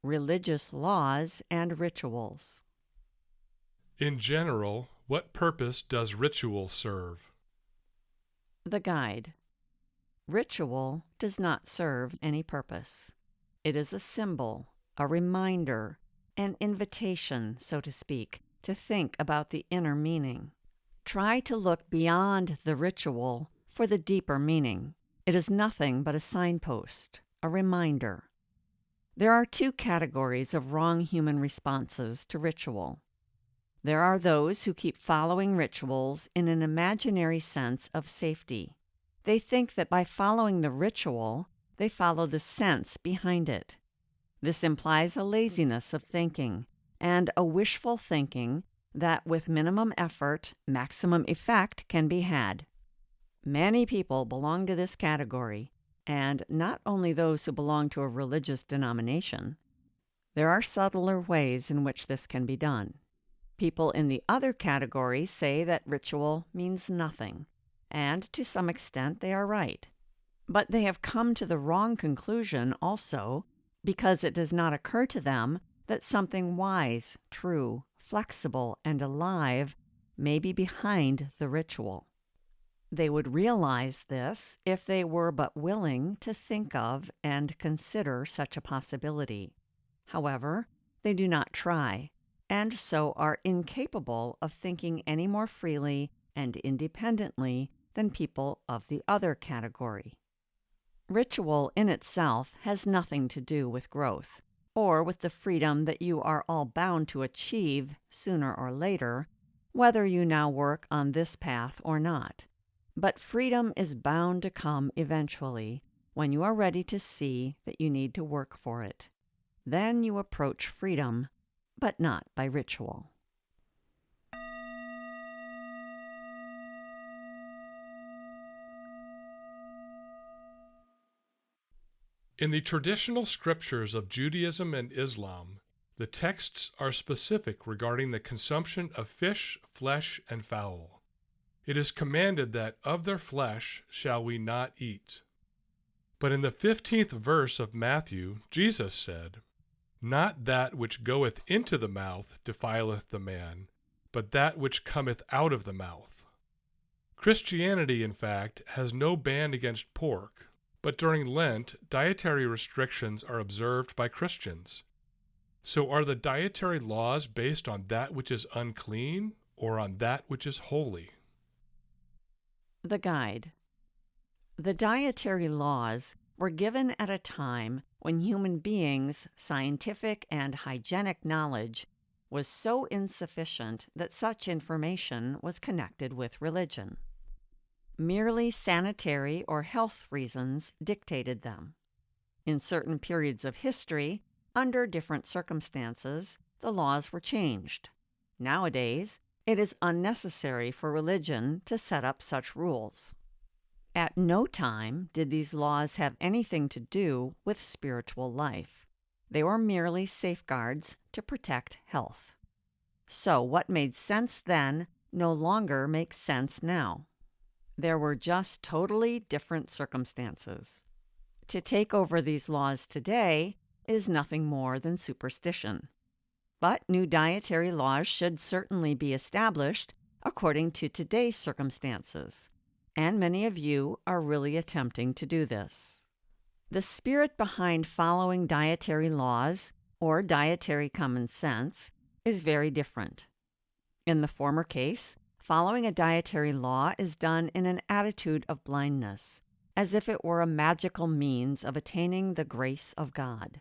religious laws and rituals. In general, what purpose does ritual serve? The guide. Ritual does not serve any purpose. It is a symbol, a reminder, an invitation, so to speak, to think about the inner meaning. Try to look beyond the ritual for the deeper meaning. It is nothing but a signpost, a reminder. There are two categories of wrong human responses to ritual. There are those who keep following rituals in an imaginary sense of safety. They think that by following the ritual, they follow the sense behind it. This implies a laziness of thinking and a wishful thinking that with minimum effort, maximum effect can be had. Many people belong to this category, and not only those who belong to a religious denomination. There are subtler ways in which this can be done. People in the other category say that ritual means nothing, and to some extent they are right. But they have come to the wrong conclusion also because it does not occur to them that something wise, true, flexible, and alive may be behind the ritual. They would realize this if they were but willing to think of and consider such a possibility. However, they do not try, and so are incapable of thinking any more freely and independently than people of the other category. Ritual in itself has nothing to do with growth, or with the freedom that you are all bound to achieve sooner or later, whether you now work on this path or not. But freedom is bound to come eventually, when you are ready to see that you need to work for it. Then you approach freedom, but not by ritual. In the traditional scriptures of Judaism and Islam, the texts are specific regarding the consumption of fish, flesh, and fowl. It is commanded that of their flesh shall we not eat. But in the 15th verse of Matthew, Jesus said, "Not that which goeth into the mouth defileth the man, but that which cometh out of the mouth." Christianity, in fact, has no ban against pork, but during Lent, dietary restrictions are observed by Christians. So are the dietary laws based on that which is unclean or on that which is holy? The guide. The dietary laws were given at a time when human beings' scientific and hygienic knowledge was so insufficient that such information was connected with religion. Merely sanitary or health reasons dictated them. In certain periods of history, under different circumstances, the laws were changed. Nowadays, it is unnecessary for religion to set up such rules. At no time did these laws have anything to do with spiritual life. They were merely safeguards to protect health. So what made sense then no longer makes sense now. There were just totally different circumstances. To take over these laws today is nothing more than superstition. But new dietary laws should certainly be established according to today's circumstances, and many of you are really attempting to do this. The spirit behind following dietary laws, or dietary common sense, is very different. In the former case, following a dietary law is done in an attitude of blindness, as if it were a magical means of attaining the grace of God.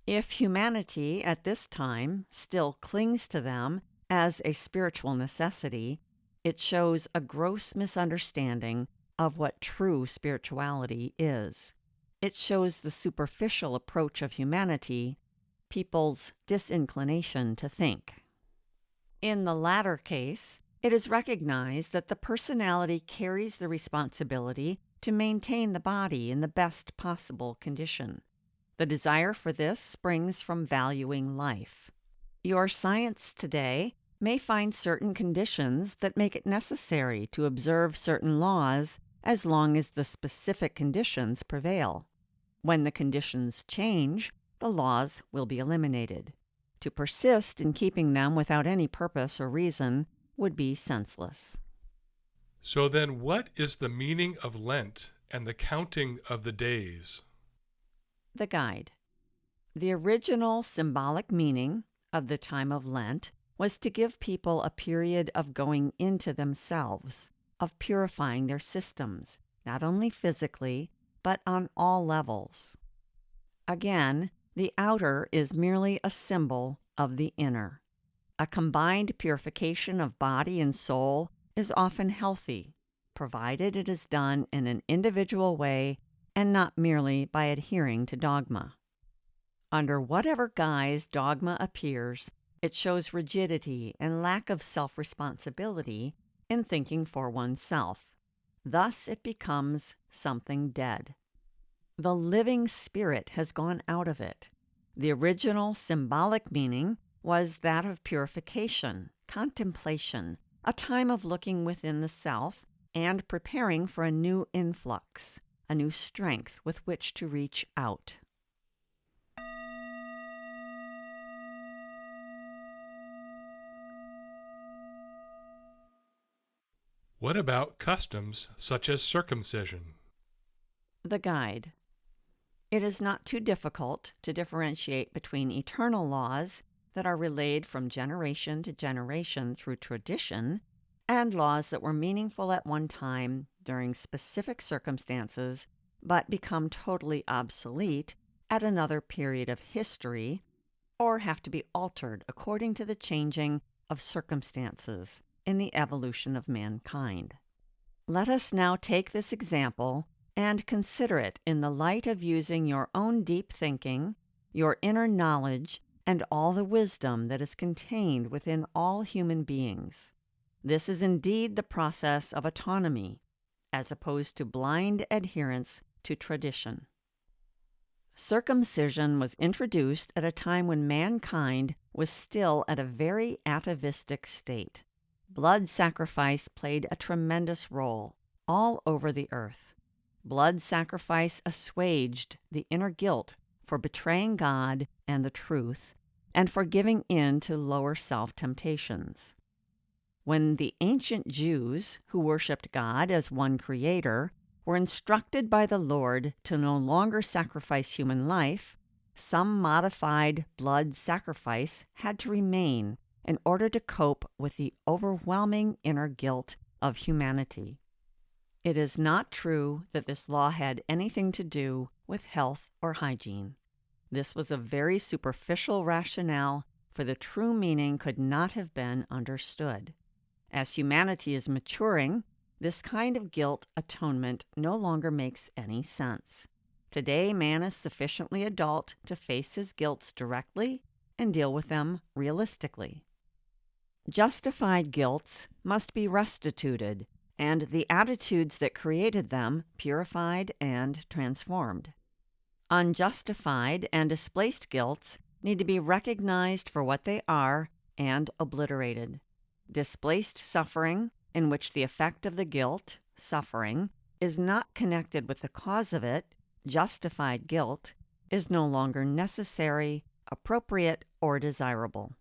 If humanity at this time still clings to them as a spiritual necessity, it shows a gross misunderstanding of what true spirituality is. It shows the superficial approach of humanity, people's disinclination to think. In the latter case, it is recognized that the personality carries the responsibility to maintain the body in the best possible condition. The desire for this springs from valuing life. Your science today may find certain conditions that make it necessary to observe certain laws as long as the specific conditions prevail. When the conditions change, the the laws will be eliminated. To persist in keeping them without any purpose or reason would be senseless. So then, what is the meaning of Lent and the counting of the days? The Guide. The original symbolic meaning of the time of Lent was to give people a period of going into themselves, of purifying their systems, not only physically, but on all levels. Again, the outer is merely a symbol of the inner. A combined purification of body and soul is often healthy, provided it is done in an individual way and not merely by adhering to dogma. Under whatever guise dogma appears, it shows rigidity and lack of self-responsibility in thinking for oneself. Thus it becomes something dead. The living spirit has gone out of it. The original symbolic meaning was that of purification, contemplation, a time of looking within the self and preparing for a new influx, a new strength with which to reach out. What about customs such as circumcision? The Guide. It is not too difficult to differentiate between eternal laws that are relayed from generation to generation through tradition and laws that were meaningful at one time during specific circumstances but become totally obsolete at another period of history or have to be altered according to the changing of circumstances in the evolution of mankind. Let us now take this example and consider it in the light of using your own deep thinking, your inner knowledge, and all the wisdom that is contained within all human beings. This is indeed the process of autonomy, as opposed to blind adherence to tradition. Circumcision was introduced at a time when mankind was still at a very atavistic state. Blood sacrifice played a tremendous role all over the earth. Blood sacrifice assuaged the inner guilt for betraying God and the truth, and for giving in to lower self-temptations. When the ancient Jews, who worshipped God as one creator, were instructed by the Lord to no longer sacrifice human life, some modified blood sacrifice had to remain in order to cope with the overwhelming inner guilt of humanity. It is not true that this law had anything to do with health or hygiene. This was a very superficial rationale, for the true meaning could not have been understood. As humanity is maturing, this kind of guilt atonement no longer makes any sense. Today, man is sufficiently adult to face his guilts directly and deal with them realistically. Justified guilts must be restituted, and the attitudes that created them purified and transformed. Unjustified and displaced guilts need to be recognized for what they are and obliterated. Displaced suffering, in which the effect of the guilt, suffering, is not connected with the cause of it, justified guilt, is no longer necessary, appropriate, or desirable.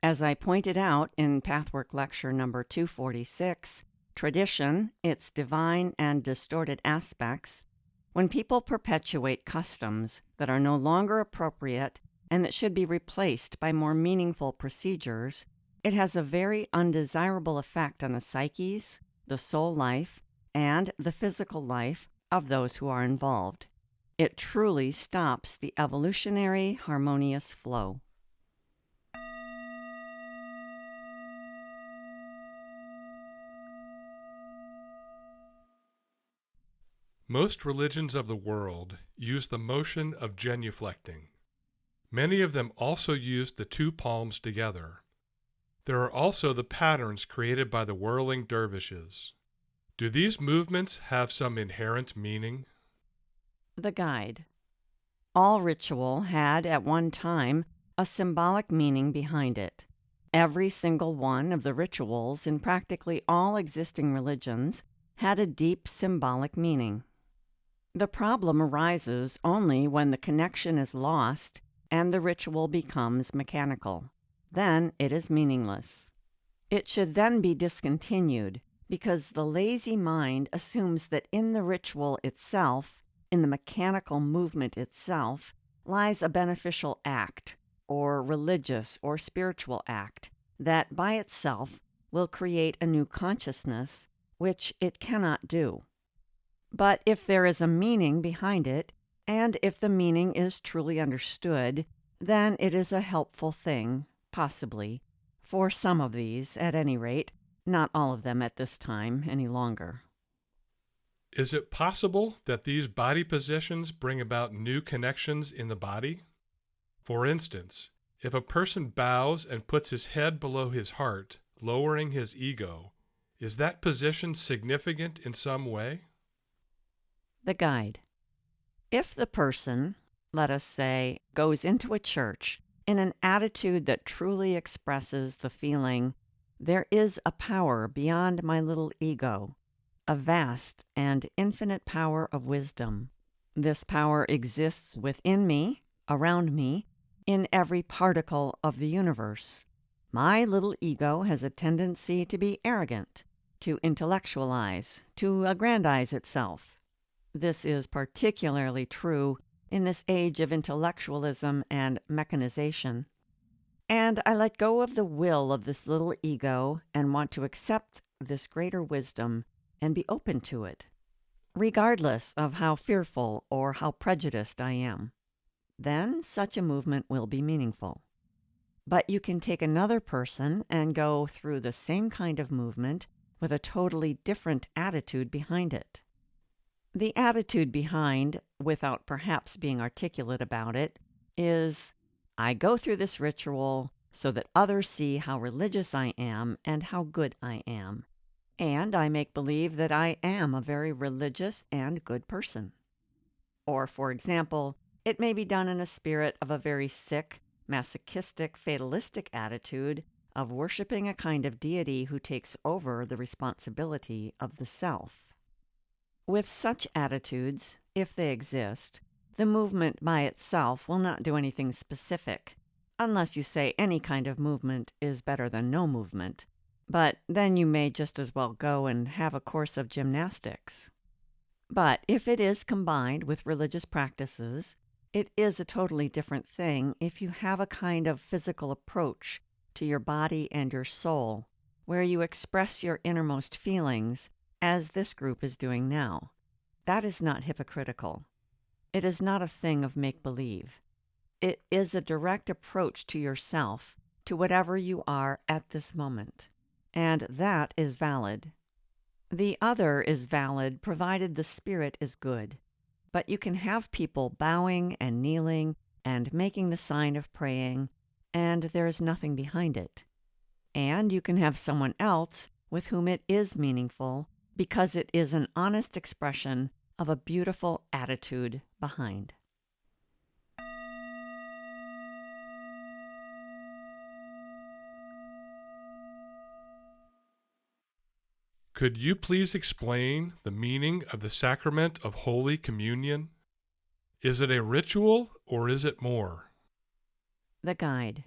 As I pointed out in Pathwork Lecture number 246, tradition, its divine and distorted aspects, when people perpetuate customs that are no longer appropriate and that should be replaced by more meaningful procedures, it has a very undesirable effect on the psyches, the soul life, and the physical life of those who are involved. It truly stops the evolutionary harmonious flow. Most religions of the world use the motion of genuflecting. Many of them also use the two palms together. There are also the patterns created by the whirling dervishes. Do these movements have some inherent meaning? The Guide. All ritual had at one time a symbolic meaning behind it. Every single one of the rituals in practically all existing religions had a deep symbolic meaning. The problem arises only when the connection is lost and the ritual becomes mechanical. Then it is meaningless. It should then be discontinued because the lazy mind assumes that in the ritual itself, in the mechanical movement itself, lies a beneficial act, or religious or spiritual act, that by itself will create a new consciousness, which it cannot do. But if there is a meaning behind it, and if the meaning is truly understood, then it is a helpful thing, possibly, for some of these, at any rate, not all of them at this time any longer. Is it possible that these body positions bring about new connections in the body? For instance, if a person bows and puts his head below his heart, lowering his ego, is that position significant in some way? The guide. If the person, let us say, goes into a church in an attitude that truly expresses the feeling, there is a power beyond my little ego, a vast and infinite power of wisdom. This power exists within me, around me, in every particle of the universe. My little ego has a tendency to be arrogant, to intellectualize, to aggrandize itself. This is particularly true in this age of intellectualism and mechanization. And I let go of the will of this little ego and want to accept this greater wisdom and be open to it, regardless of how fearful or how prejudiced I am. Then such a movement will be meaningful. But you can take another person and go through the same kind of movement with a totally different attitude behind it. The attitude behind, without perhaps being articulate about it, is, I go through this ritual so that others see how religious I am and how good I am. And I make believe that I am a very religious and good person. Or, for example, it may be done in a spirit of a very sick, masochistic, fatalistic attitude of worshiping a kind of deity who takes over the responsibility of the self. With such attitudes, if they exist, the movement by itself will not do anything specific, unless you say any kind of movement is better than no movement. But then you may just as well go and have a course of gymnastics. But if it is combined with religious practices, it is a totally different thing if you have a kind of physical approach to your body and your soul, where you express your innermost feelings, as this group is doing now. That is not hypocritical. It is not a thing of make-believe. It is a direct approach to yourself, to whatever you are at this moment. And that is valid. The other is valid provided the spirit is good. But you can have people bowing and kneeling and making the sign of praying, and there is nothing behind it. And you can have someone else with whom it is meaningful, because it is an honest expression of a beautiful attitude behind. Could you please explain the meaning of the sacrament of Holy Communion? Is it a ritual or is it more? The guide.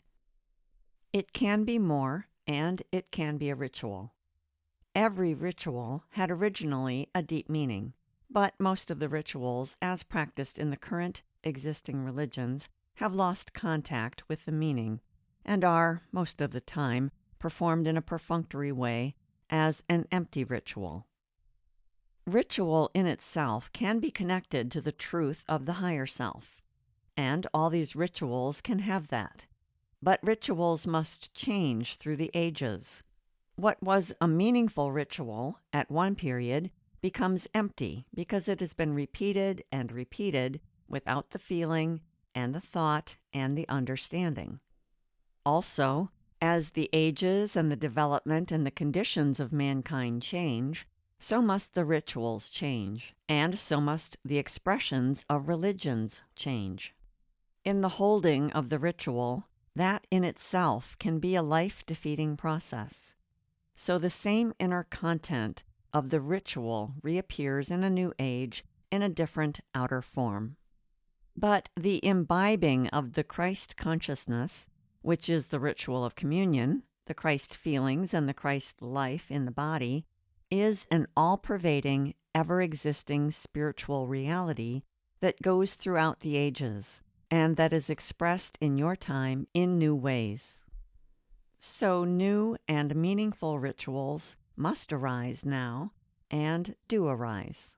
It can be more, and it can be a ritual. Every ritual had originally a deep meaning, but most of the rituals, as practiced in the current existing religions, have lost contact with the meaning, and are, most of the time, performed in a perfunctory way as an empty ritual. Ritual in itself can be connected to the truth of the higher self, and all these rituals can have that. But rituals must change through the ages. What was a meaningful ritual at one period becomes empty because it has been repeated and repeated without the feeling and the thought and the understanding. Also, as the ages and the development and the conditions of mankind change, so must the rituals change, and so must the expressions of religions change. In the holding of the ritual, that in itself can be a life-defeating process. So the same inner content of the ritual reappears in a new age in a different outer form. But the imbibing of the Christ consciousness, which is the ritual of communion, the Christ feelings and the Christ life in the body, is an all-pervading, ever-existing spiritual reality that goes throughout the ages, and that is expressed in your time in new ways. So new and meaningful rituals must arise now, and do arise.